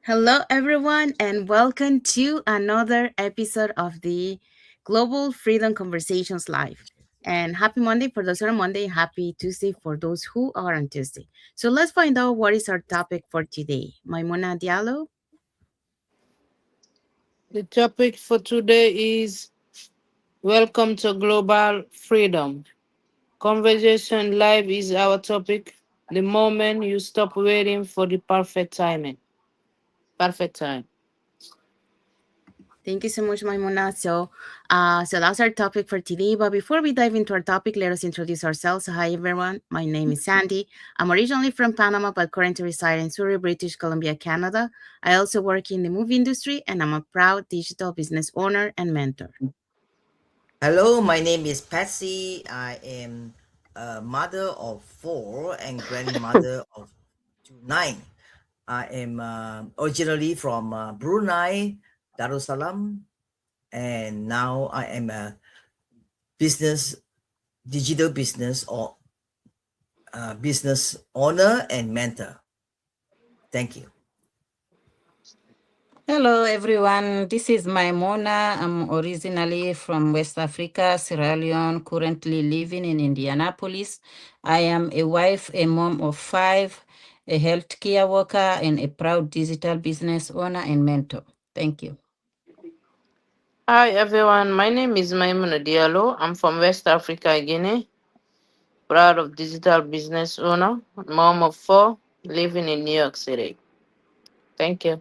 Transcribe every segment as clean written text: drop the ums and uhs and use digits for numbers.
Hello, everyone, and welcome to another episode of the Global Freedom Conversations Live. And happy Monday for those who are on Monday, happy Tuesday for those who are on Tuesday. So let's find out what is our topic for today. Maimuna Diallo. The topic for today is Welcome to Global Freedom. Conversation Live is our topic. The moment you stop waiting for the perfect timing. Perfect time. Thank you so much, Maimuna. So that's our topic for today. But before we dive into our topic, let us introduce ourselves. So hi, everyone. My name is Sandy. I'm originally from Panama, but currently reside in Surrey, British Columbia, Canada. I also work in the movie industry, and I'm a proud digital business owner and mentor. Hello, my name is Patsy. I am a mother of four and grandmother of nine. I am originally from Brunei, Darussalam, and now I am a business, digital business or business owner and mentor. Thank you. Hello, everyone. This is Maimona. I'm originally from West Africa, Sierra Leone, currently living in Indianapolis. I am a wife, a mom of five, a healthcare worker, and a proud digital business owner and mentor. Thank you. Hi everyone, my name is Maimuna Diallo. I'm from West Africa, Guinea. Proud of digital business owner, mom of four, living in New York City. Thank you.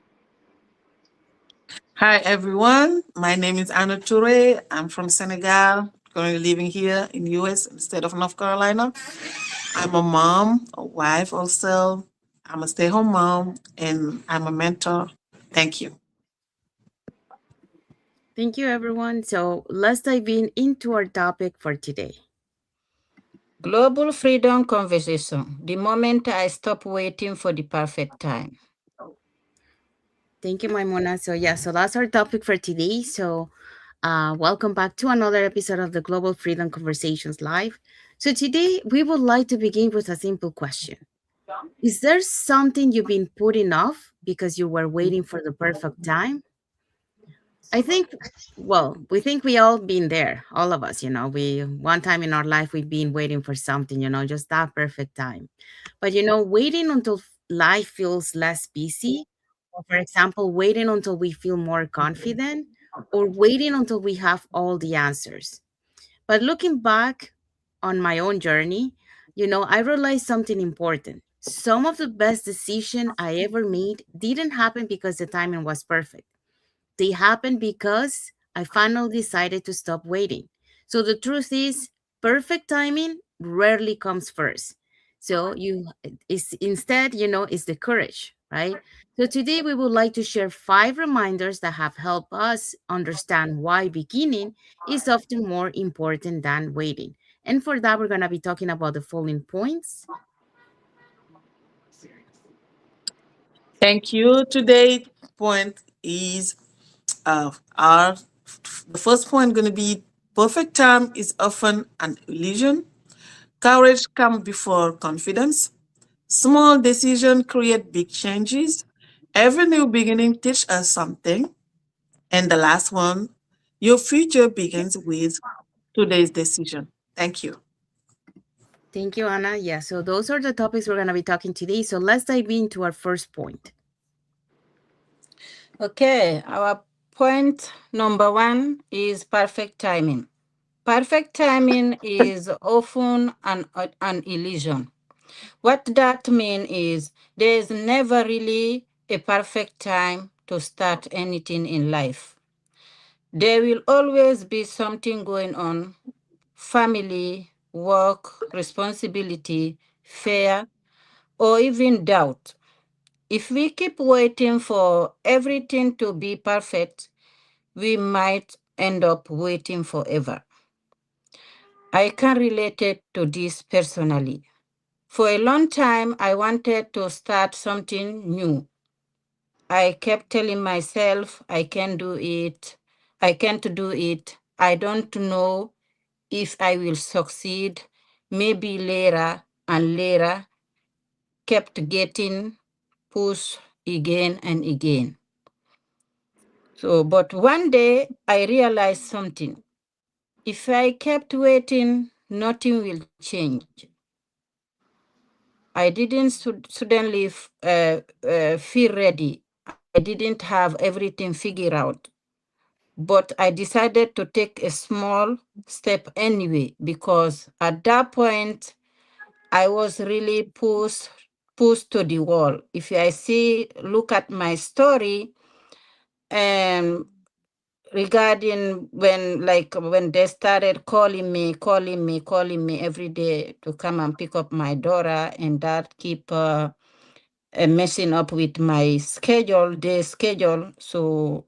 Hi everyone, my name is Anna Toure. I'm from Senegal, currently living here in the US instead of North Carolina. I'm a mom, a wife also. I'm a stay-home mom and I'm a mentor. Thank you. Thank you, everyone. So let's dive into our topic for today. Global Freedom Conversation. The moment I stop waiting for the perfect time. Thank you, Maimuna. So that's our topic for today. Welcome back to another episode of the Global Freedom Conversations Live. So, today we would like to begin with a simple question. Is there something you've been putting off because you were waiting for the perfect time? I think, we think we all been there, all of us, we one time in our life we've been waiting for something, just that perfect time. But, waiting until life feels less busy, or for example, waiting until we feel more confident, or waiting until we have all the answers. But looking back on my own journey, I realized something important. Some of the best decision I ever made didn't happen because the timing was perfect. They happened because I finally decided to stop waiting. So the truth is, perfect timing rarely comes first. So you is instead, is the courage, right? So today we would like to share 5 reminders that have helped us understand why beginning is often more important than waiting. And for that, we're gonna be talking about the following points. Thank you. Today point is our the first point going to be perfect time is often an illusion. Courage comes before confidence. Small decisions create big changes. Every new beginning teaches us something. And the last one, your future begins with today's decision. Thank you. Thank you, Anna. Yeah, so those are the topics we're gonna be talking today. So let's dive into our first point. Okay, our point number one is perfect timing. Perfect timing is often an illusion. What that means is there is never really a perfect time to start anything in life. There will always be something going on: family, work, responsibility, fear, or even doubt. If we keep waiting for everything to be perfect, we might end up waiting forever. I can relate it to this personally. For a long time, I wanted to start something new. I kept telling myself, I can do it. I can't do it. I don't know if I will succeed. Maybe later, and later kept getting pushed again and again. So, but one day I realized something. If I kept waiting, nothing will change. I didn't suddenly feel ready. I didn't have everything figured out. But I decided to take a small step anyway because at that point I was really pushed to the wall. If I look at my story, um, regarding when they started calling me every day to come and pick up my daughter, and that keep messing up with my day schedule. So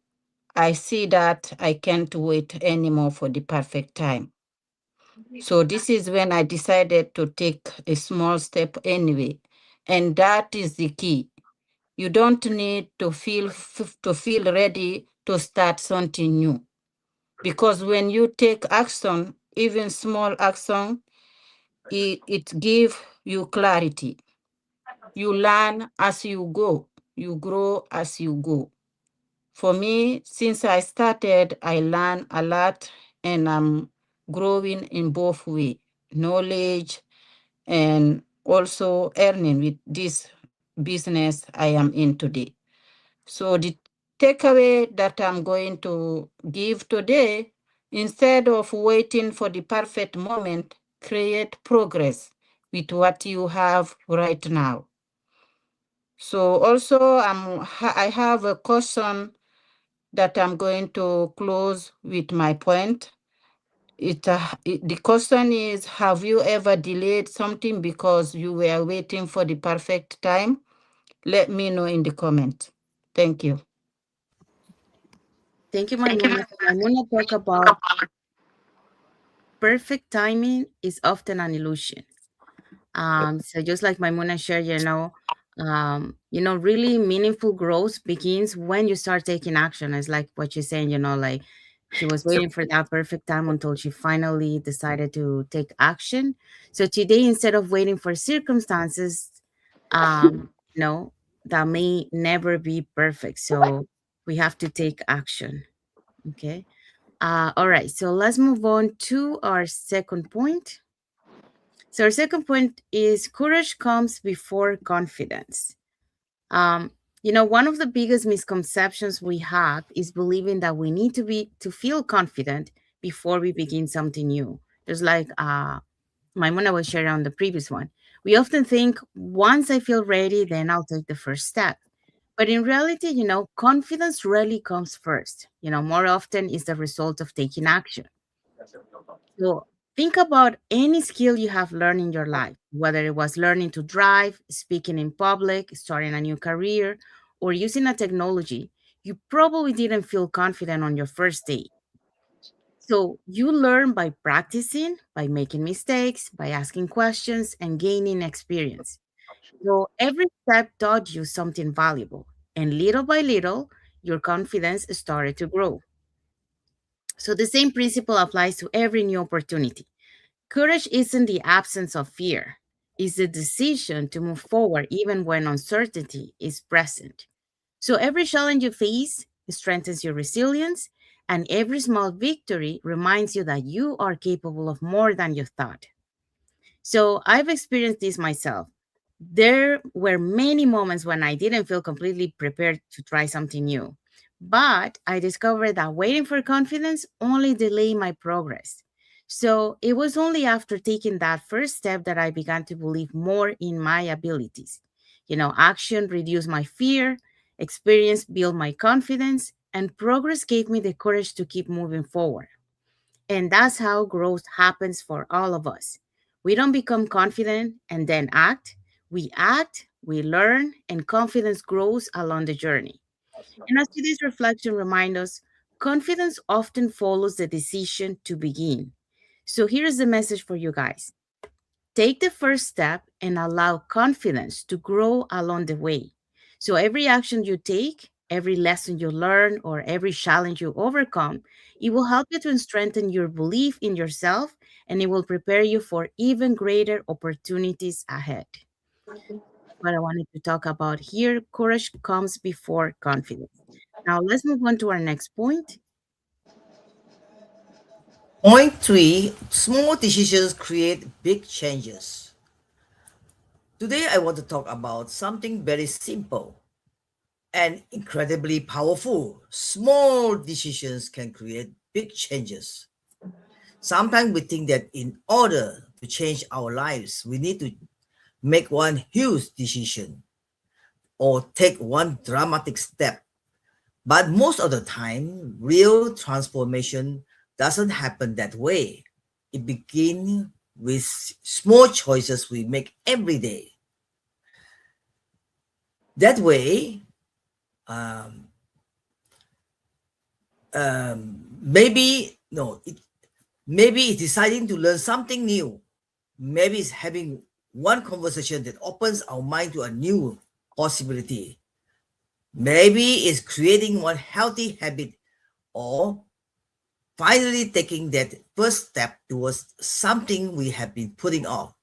I see that I can't wait anymore for the perfect time. So this is when I decided to take a small step anyway. And that is the key. You don't need to feel ready to start something new. Because when you take action, even small action, it gives you clarity. You learn as you go. You grow as you go. For me, since I started, I learn a lot and I'm growing in both way, knowledge and also earning with this business I am in today. So the takeaway that I'm going to give today, instead of waiting for the perfect moment, create progress with what you have right now. So also I have a question that I'm going to close with my point. The question is, have you ever delayed something because you were waiting for the perfect time? Let me know in the comment. Thank you. Thank you, Maimuna. So Maimuna talk about perfect timing is often an illusion. So just like Maimuna shared, really meaningful growth begins when you start taking action. It's like what you're saying, like she was waiting for that perfect time until she finally decided to take action. So today, instead of waiting for circumstances, you know, that may never be perfect. So we have to take action. Okay. All right. So let's move on to our second point. So our second point is courage comes before confidence. Um, one of the biggest misconceptions we have is believing that we need to feel confident before we begin something new. Just like Maimuna was sharing on the previous one. We often think once I feel ready, then I'll take the first step. But in reality, confidence rarely comes first. More often is the result of taking action. So think about any skill you have learned in your life, whether it was learning to drive, speaking in public, starting a new career, or using a technology. You probably didn't feel confident on your first day. So you learn by practicing, by making mistakes, by asking questions, and gaining experience. So every step taught you something valuable. And little by little, your confidence started to grow. So the same principle applies to every new opportunity. Courage isn't the absence of fear, it's the decision to move forward even when uncertainty is present. So every challenge you face strengthens your resilience, and every small victory reminds you that you are capable of more than you thought. So I've experienced this myself. There were many moments when I didn't feel completely prepared to try something new. But I discovered that waiting for confidence only delayed my progress. So it was only after taking that first step that I began to believe more in my abilities. Action reduced my fear, experience built my confidence, and progress gave me the courage to keep moving forward. And that's how growth happens for all of us. We don't become confident and then act, we learn, and confidence grows along the journey. And as today's reflection reminds us, confidence often follows the decision to begin. So here's the message for you guys: take the first step and allow confidence to grow along the way. So every action you take, every lesson you learn, or every challenge you overcome, it will help you to strengthen your belief in yourself, and it will prepare you for even greater opportunities ahead. what I wanted to talk about here. Courage comes before confidence. Now, let's move on to our next point. Point three, small decisions create big changes. Today, I want to talk about something very simple and incredibly powerful. Small decisions can create big changes. Sometimes we think that in order to change our lives, we need to make one huge decision or take one dramatic step. But most of the time, real transformation doesn't happen that way. It begins with small choices we make every day. That way, um, maybe no, maybe it's deciding to learn something new. Maybe it's having one conversation that opens our mind to a new possibility. Maybe it's creating one healthy habit or finally taking that first step towards something we have been putting off.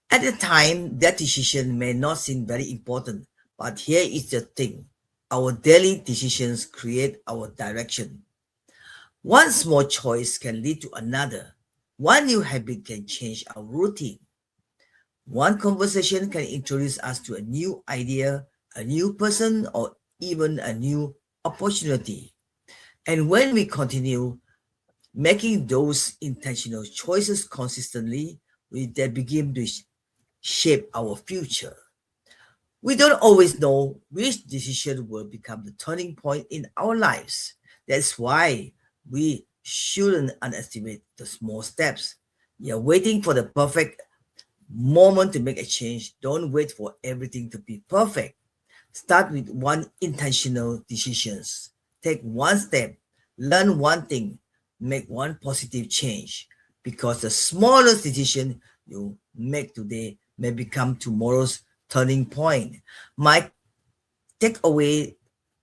At the time, that decision may not seem very important, but here is the thing. Our daily decisions create our direction. One small choice can lead to another. One new habit can change our routine. One conversation can introduce us to a new idea, a new person, or even a new opportunity. And when we continue making those intentional choices consistently, we then begin to shape our future. We don't always know which decision will become the turning point in our lives. That's why we shouldn't underestimate the small steps. You're waiting for the perfect moment to make a change. Don't wait for everything to be perfect. Start with one intentional decisions. Take one step, learn one thing, make one positive change. Because the smallest decision you make today may become tomorrow's turning point. My takeaway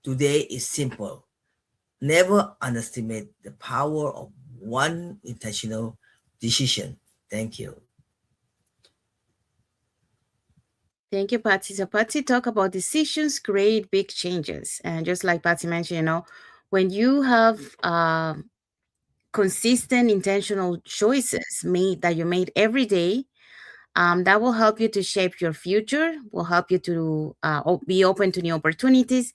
today is simple. Never underestimate the power of one intentional decision. Thank you. Thank you, Patsy. So, Patsy talk about decisions create big changes, and just like Patsy mentioned, when you have consistent, intentional choices made that you made every day, that will help you to shape your future. Will help you to be open to new opportunities,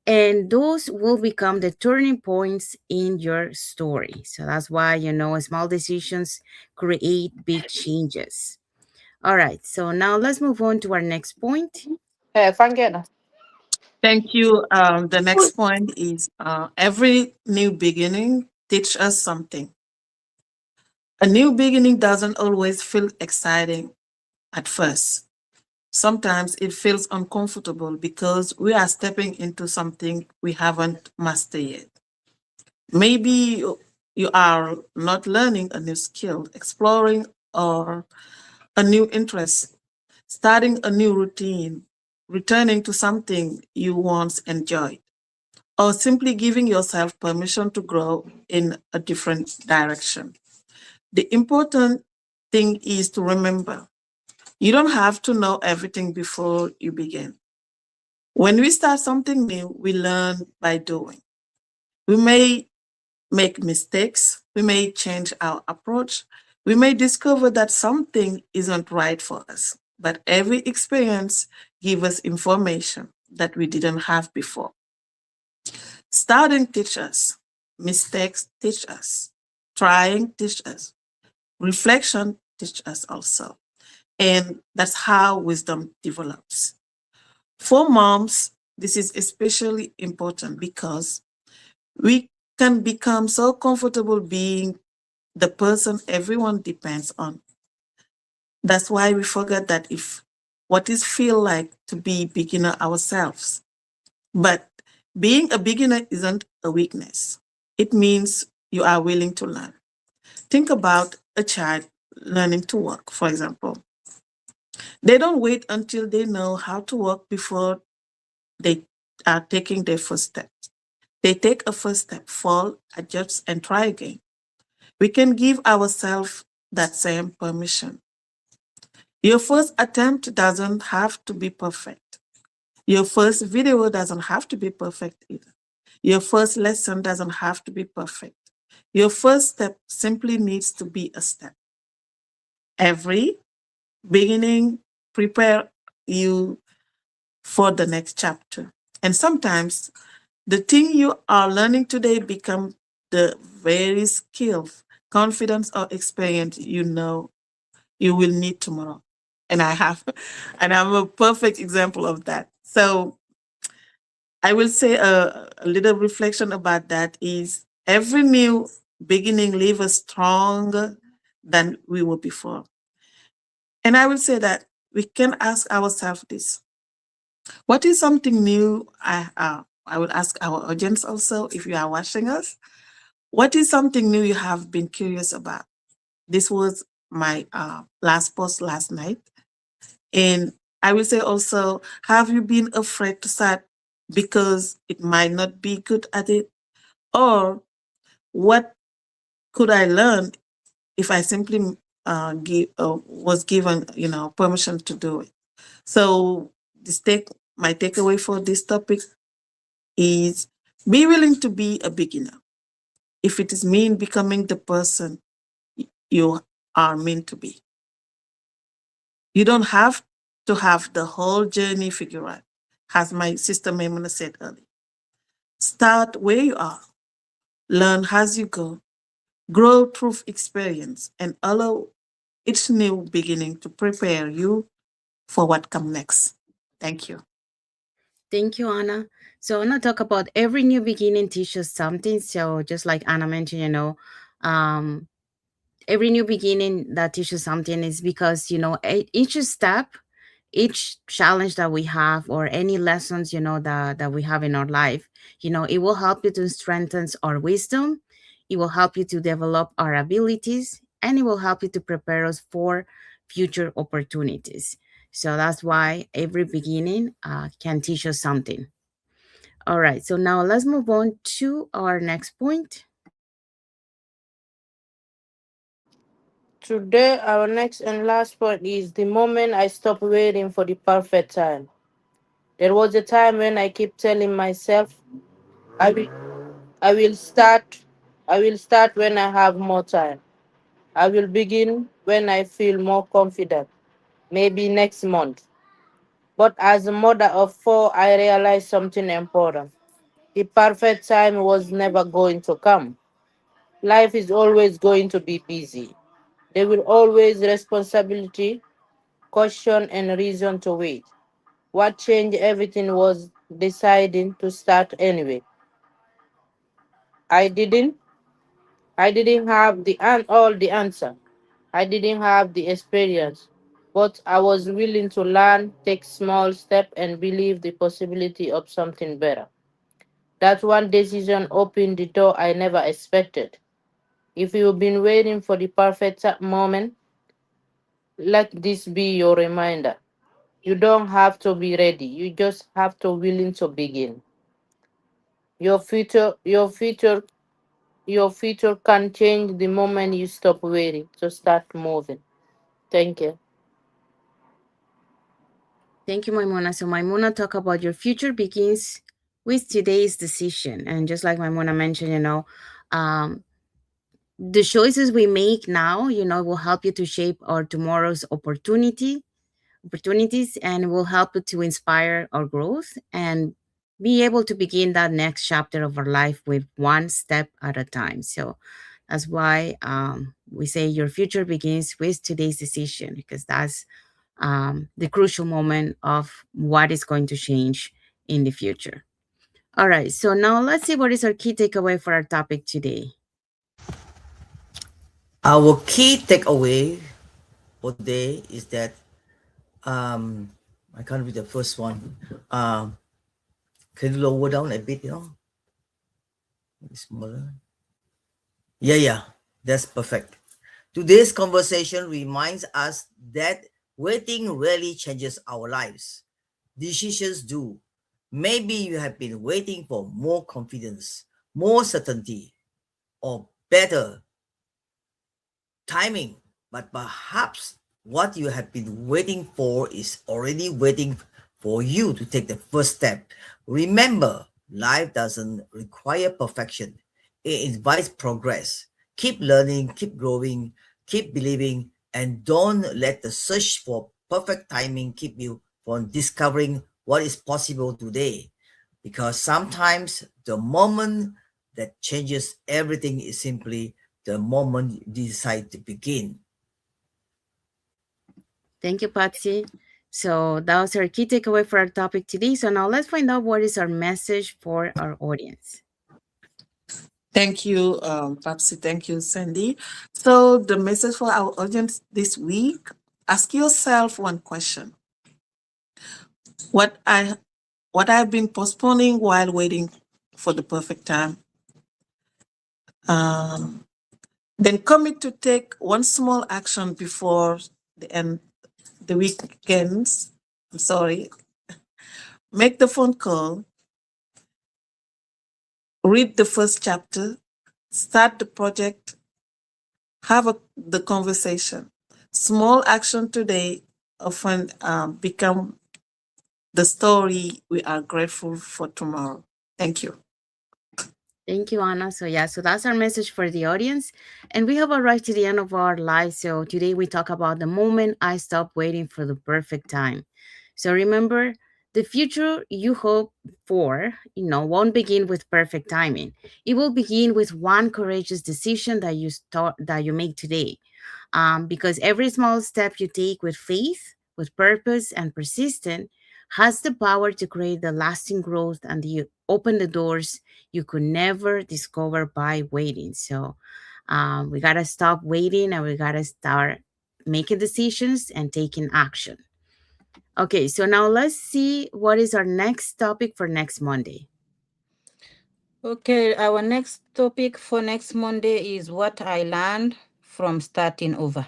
and those will become the turning points in your story. So that's why small decisions create big changes. All right, so now let's move on to our next point. Fangena. Thank you. The next point is every new beginning teach us something. A new beginning doesn't always feel exciting at first. Sometimes it feels uncomfortable because we are stepping into something we haven't mastered yet. Maybe you are not learning a new skill, exploring or a new interest, starting a new routine, returning to something you once enjoyed, or simply giving yourself permission to grow in a different direction. The important thing is to remember you don't have to know everything before you begin. When we start something new, we learn by doing. We may make mistakes, we may change our approach, we may discover that something isn't right for us. But every experience gives us information that we didn't have before. Starting teach us, mistakes teach us, trying teach us, reflection teach us also. And that's how wisdom develops. For moms, this is especially important because we can become so comfortable being the person everyone depends on. That's why we forget that if what is feel like to be beginner ourselves. But being a beginner isn't a weakness. It means you are willing to learn. Think about a child learning to walk, for example. They don't wait until they know how to walk before they are taking their first steps. They take a first step, fall, adjust, and try again. We can give ourselves that same permission. Your first attempt doesn't have to be perfect. Your first video doesn't have to be perfect either. Your first lesson doesn't have to be perfect. Your first step simply needs to be a step. Every beginning prepare you for the next chapter. And sometimes the thing you are learning today become the very skills, confidence, or experience you know you will need tomorrow. And I have, and I'm a perfect example of that. So I will say a little reflection about that is every new beginning leaves us stronger than we were before. And I will say that we can ask ourselves this: what is something new? I will ask our audience also, if you are watching us, what is something new you have been curious about? This was my last post last night. And I will say also, have you been afraid to start because it might not be good at it? Or what could I learn if I simply was given, permission to do it? So my takeaway for this topic is be willing to be a beginner. If it is mean becoming the person you are meant to be, you don't have to have the whole journey figured out. As my sister Maimuna said earlier, start where you are, learn as you go, grow through experience, and allow each new beginning to prepare you for what comes next. Thank you. Thank you, Anna. So, Anna talk about every new beginning teaches something. So, just like Anna mentioned, um, every new beginning that teaches something is because each step, each challenge that we have, or any lessons that we have in our life, it will help you to strengthen our wisdom. It will help you to develop our abilities, and it will help you to prepare us for future opportunities. So that's why every beginning can teach us something. All right, so now let's move on to our next point. Today, our next and last point is the moment I stopped waiting for the perfect time. There was a time when I kept telling myself, I will, I will start, I will start when I have more time. I will begin when I feel more confident, maybe next month. But as a mother of four, I realized something important. The perfect time was never going to come. Life is always going to be busy. There will always responsibility, caution, and reason to wait. What changed everything was deciding to start anyway. I didn't I didn't have all the answer. I didn't have the experience, but I was willing to learn, take small step, and believe the possibility of something better. That one decision opened the door I never expected. If you've been waiting for the perfect moment, let this be your reminder. You don't have to be ready. You just have to willing to begin. Your future, your future, your future can change the moment you stop waiting to start moving. Thank you. Thank you, Maimuna. So, Maimuna, talk about your future begins with today's decision. And just like Maimuna mentioned, um, the choices we make now, will help you to shape our tomorrow's opportunities, and will help you to inspire our growth and be able to begin that next chapter of our life with one step at a time. So that's why we say your future begins with today's decision, because that's the crucial moment of what is going to change in the future. All right, so now let's see what is our key takeaway for our topic today. Our key takeaway for today is that um, I can't read the first one. Can you lower down a bit? Smaller. Yeah, that's perfect. Today's conversation reminds us that waiting really changes our lives. Decisions do. Maybe you have been waiting for more confidence, more certainty, or better timing, but perhaps What you have been waiting for is already waiting for you to take the first step. Remember, life doesn't require perfection, it invites progress. Keep learning, keep growing, keep believing, and don't let the search for perfect timing keep you from discovering what is possible today. Because sometimes the moment that changes everything is simply the moment you decide to begin. Thank you, Patsy. So that was our key takeaway for our topic today. So now let's find out what is our message for our audience. Thank you, Papsi. Thank you, Sandy. So the message for our audience this week: ask yourself one question: What I what I've been postponing while waiting for the perfect time. Um, then commit to take one small action before the end the weekends. I'm sorry. Make the phone call, read the first chapter, start the project, the conversation. Small action today often become the story we are grateful for tomorrow. Thank you. Thank you, Anna. So, yeah, so that's our message for the audience. And we have arrived to the end of our live. So, today we talk about the moment I stopped waiting for the perfect time. So, remember, the future you hope for, won't begin with perfect timing. It will begin with one courageous decision that you make today. Because every small step you take with faith, with purpose, and persistence has the power to create the lasting growth and open the doors you could never discover by waiting. So we got to stop waiting and we got to start making decisions and taking action. Okay, so now let's see what is our next topic for next Monday. Okay, our next topic for next Monday is what I learned from starting over.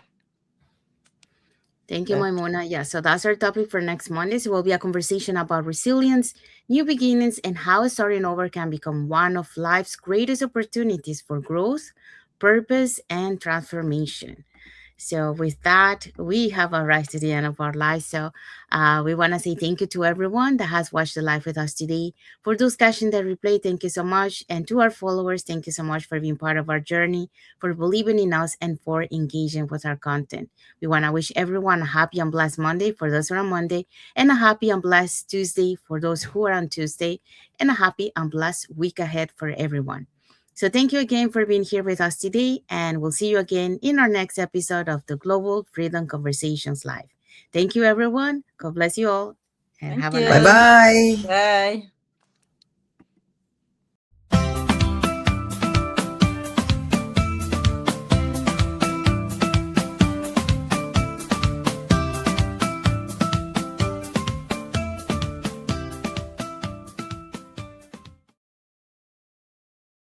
Thank you, That Maimona. Yeah, so that's our topic for next Monday. So, will be a conversation about resilience, new beginnings, and how starting over can become one of life's greatest opportunities for growth, purpose, and transformation. So, with that, we have arrived to the end of our live. So, we want to say thank you to everyone that has watched the live with us today. For those catching the replay, thank you so much. And to our followers, thank you so much for being part of our journey, for believing in us, and for engaging with our content. We want to wish everyone a happy and blessed Monday for those who are on Monday, and a happy and blessed Tuesday for those who are on Tuesday, and a happy and blessed week ahead for everyone. So, thank you again for being here with us today, and we'll see you again in our next episode of the Global Freedom Conversations Live. Thank you, everyone. God bless you all, and Thank have a Bye nice you. day. bye. Bye.